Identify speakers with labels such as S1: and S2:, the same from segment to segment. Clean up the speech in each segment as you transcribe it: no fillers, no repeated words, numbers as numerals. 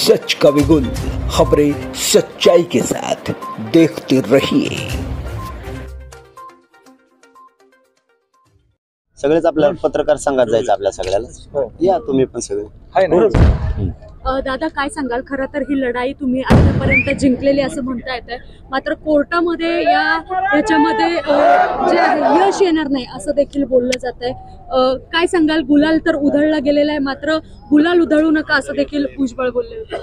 S1: सच का विगुल, खबरें सच्चाई के साथ, देखते रहिए।
S2: सगळेच आपल्या पत्रकार संघात जायचं आपल्या सगळ्याला या तुम्ही पण सगळे
S3: दादा काय सांगाल? खरं तर ही लढाई तुम्ही आतापर्यंत जिंकलेली असं म्हणता येतंय, मात्र कोर्टामध्ये याच्यामध्ये जे आहे यश येणार नाही असं देखील बोललं जात आहे। काय सांगाल? गुलाल तर उधळला गेलेला आहे, मात्र गुलाल उधळू नका असं देखील भुजबळ बोलले होते।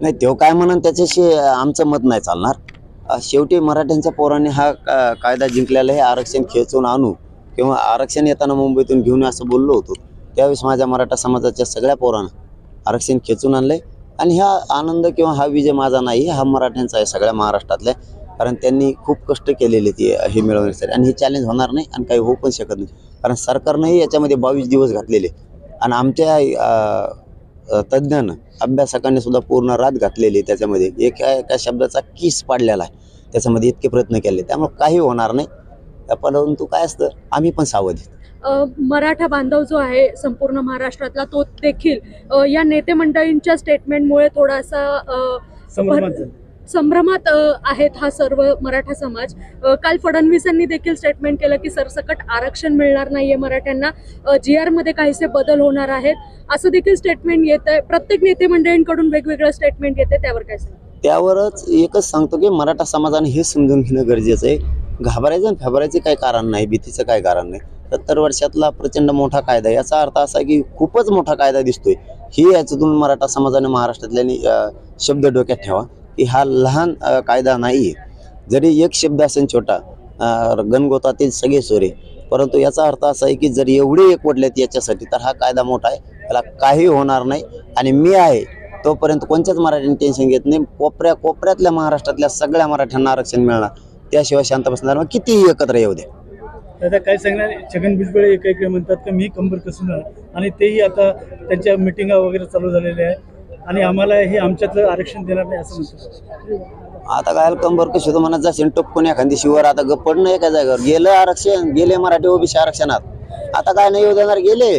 S2: नाही तो काय म्हणून त्याच्याशी आमचं मत नाही चालणार। शेवटी मराठ्यांच्या पोरांनी हा कायदा जिंकलेला आहे। आरक्षण खेचून आणू किंवा आरक्षण येताना मुंबईतून घेऊन असं बोललो होतो, त्यावेळेस माझ्या मराठा समाजाच्या सगळ्या पोरांना आरक्षण खेचून आणलंय। आणि हा आनंद किंवा हा विजय माझा नाही, हा मराठ्यांचा आहे, सगळ्या महाराष्ट्रातल्या। कारण त्यांनी खूप कष्ट केलेले ते हे मिळवण्यासाठी, आणि हे चॅलेंज होणार नाही आणि काही होऊ पण शकत नाही। कारण सरकारनंही याच्यामध्ये 22 दिवस घातलेले आणि आमच्या तज्ज्ञानं अभ्यासकांनी सुद्धा पूर्ण रात घातलेली त्याच्यामध्ये। एका शब्दाचा किस पाडलेला आहे त्याच्यामध्ये, इतके प्रयत्न केले, त्यामुळे काही होणार नाही। परंतु काय असतं, आम्ही पण सावध आहे।
S3: मराठा बांधव जो आहे संपूर्ण महाराष्ट्रातला, तो देखील या नेते मंडळींच्या स्टेटमेंटमुळे थोडासा संभ्रमात आहेत हा सर्व मराठा समाज। काल फडणवीसांनी देखील स्टेटमेंट केलं की सरसकट आरक्षण मिळणार नाहीये मराठ्यांना, GR मध्ये काहीसे बदल होणार आहेत असं देखील स्टेटमेंट येत आहे। प्रत्येक नेते मंडळींकडून वेगवेगळं स्टेटमेंट येते, त्यावर काय सांगा?
S2: त्यावरच एकच सांगतो की मराठा समाजाने हे समजून घेणं गरजेचं आहे। घाबरायचं आणि फॅबरायचं काही कारण नाही, भीतीचं काही कारण नाही। 70 वर्षातला प्रचंड मोठा कायदा, याचा अर्थ असा की खूपच मोठा कायदा दिसतोय। ही याच्यातून मराठा समाजाने महाराष्ट्रातल्यानी शब्द डोक्यात ठेवा की हा लहान कायदा नाही। जरी एक शब्द असेल छोटा, गणगोतातील सगळे सोरे, परंतु याचा अर्थ असा आहे की जर एवढे एकवटलेत याच्यासाठी, तर हा कायदा मोठा आहे, त्याला काही होणार नाही। आणि मी आहे तोपर्यंत कोणत्याच मराठ्यांनी टेन्शन घेत नाही। कोपऱ्यातल्या महाराष्ट्रातल्या सगळ्या मराठ्यांना आरक्षण मिळणार, त्याशिवाय शांत बसणार मग कितीही एकत्र येऊ दे।
S4: आता काय सांगणार? छगन भुजबळ एक म्हणतात की मी कंबर कसणार, आणि तेही आता त्यांच्या मिटिंगा वगैरे चालू झालेल्या आहे आणि आम्हाला हे आमच्यातलं आरक्षण देणार नाही असं म्हणतात।
S2: आता काय कंबर कशी तो म्हणत जाशील टपकून एखादी शिवर, आता गप्पड नाही एका जागेवर। गेलं आरक्षण, गेले मराठी OBC आरक्षणात, आता काय नाही येऊ देणार, गेले।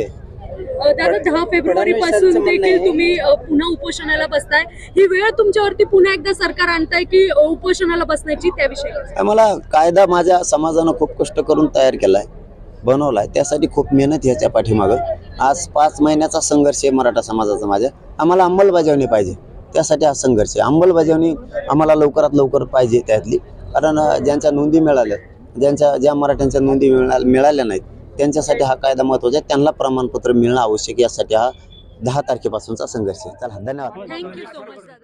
S3: दादा 10 फेब्रुवारी पासून देखील तुम्ही पुन्हा उपोषणाला बसताय, ही वेळ तुमच्यावरती पुन्हा एकदा सरकार आणताय की उपोषणाला बसण्याची, त्याविषयी?
S2: मला कायदा माझ्या समाजानं खूप कष्ट करून तयार केलाय, बनवलाय, त्यासाठी खूप मेहनत ह्याच्या पाठीमागं। आज 5 महिन्याचा संघर्ष आहे मराठा समाजाचा माझ्या। आम्हाला अंमलबजावणी पाहिजे, त्यासाठी हा संघर्ष आहे। अंमलबजावणी आम्हाला लवकरात लवकर पाहिजे त्यातली, कारण ज्यांच्या नोंदी मिळाल्या, ज्या मराठ्यांच्या नोंदी मिळाल्या नाहीत, त्यांच्यासाठी हा कायदा महत्त्वाचा आहे। त्यांना प्रमाणपत्र मिळणं आवश्यक, यासाठी हा 10 तारखेपासूनचा संघर्ष आहे। चला, धन्यवाद।
S3: Thank you so much.